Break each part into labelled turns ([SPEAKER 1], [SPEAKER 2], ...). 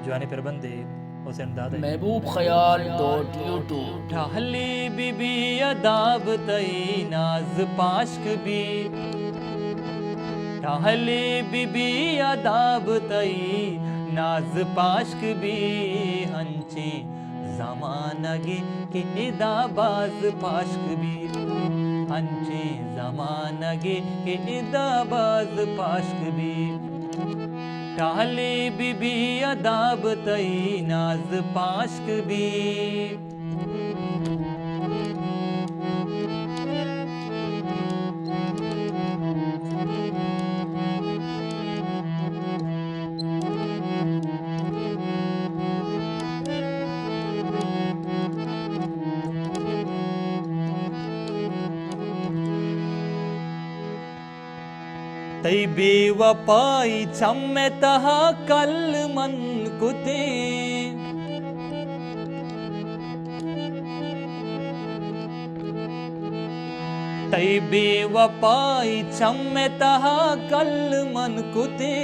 [SPEAKER 1] जवानी प्रबंध हुसैन दादा
[SPEAKER 2] महबूबख्याल.YouTube
[SPEAKER 1] ढाली बीबी अदाब तई नाज पाश्क भी ढाली बीबी अदाब तई नाज पाश्क भी हंची जमानगी के इदाबाज पाश्क भी हंची जमानगी के इदाबाज पाश्क भी ढाली बीबी अदाब तई नाज पाश्क भी तई बेवफाई छम्मे तहा कल मन कुते तई बेवफाई छम्मे तहा कल मन कुते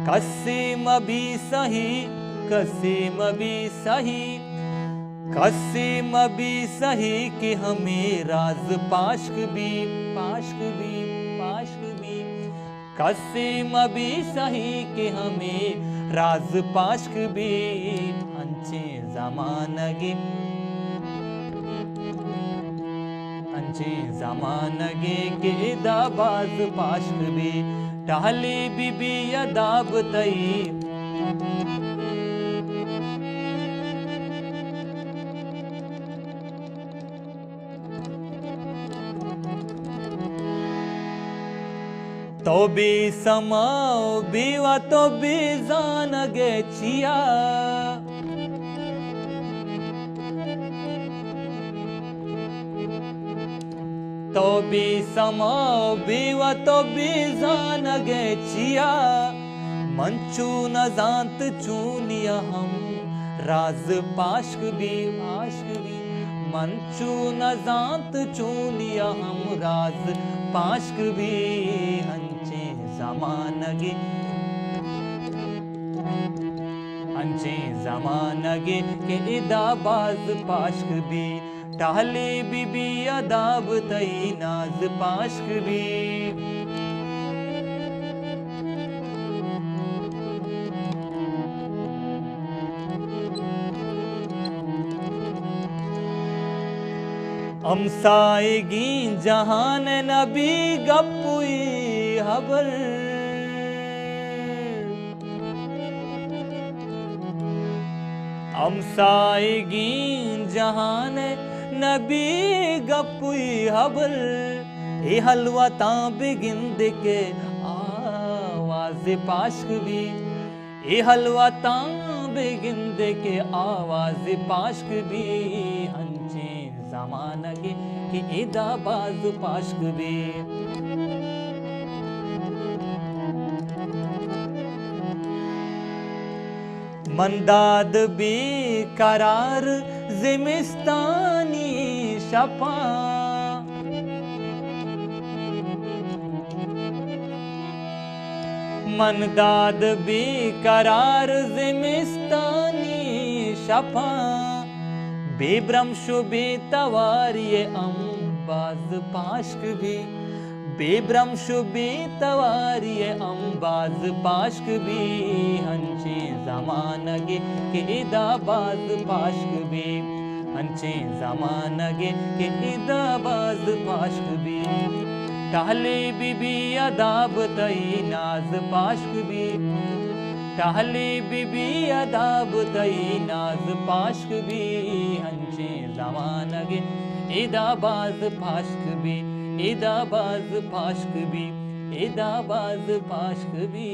[SPEAKER 1] कसीम भी सही कसीम भी सही कसीम भी सही कि हमें राज पाश्क भी पाश्क भी पाश्क भी कसीम भी सही कि हमें राज पाश्क भी अंचे जमानगी के दाबाज पाश्क भी ढाली बीबी अदाब तई तो भी समाओ बीवा तो भी जान गे चिया तो भी समाओ बीवा तो भी जान गे चिया मंचू न जानत चूनिया हम राज पाश्क भी मंचू न जानत चूनिया हम राज पाश्क भी अंचे जमानगे के इदाबाज पाश्क भी ढाली बीबी अदाब तई नाज पाश्क भी अमसाएगी जहान नबी गपुई हबर अमसाएगी जहान नबी गपुई हबर ए हलवा बिगिंद के आवाज पाश्क भी ए हलवा बिगिंद के आवाज पाश्क भी हंचे जमानगे कि इदाबाज पाश्क भी मंदाद भी करार जिमिस्तानी शपा मंदाद भी करार जिमिस्तानी शपा बेब्रम शुबे तवारिये अम्बाज पाश्क भी बेब्रम शुबे तवारिये अम्बाज पाश्क भी हंचे जमानगे के इदाबाज पाश्क भी हंचे जमानगे के इदाबाज पाश्क भी ढाली बीबी अदाब तई नाज पाश्क भी ढाली बीबी अदाब तई नाज पाश्क भी हंचे जमानगे इदाबाज पाश्क भी इदाबाज पाश्क भी इदाबाज पाश्क भी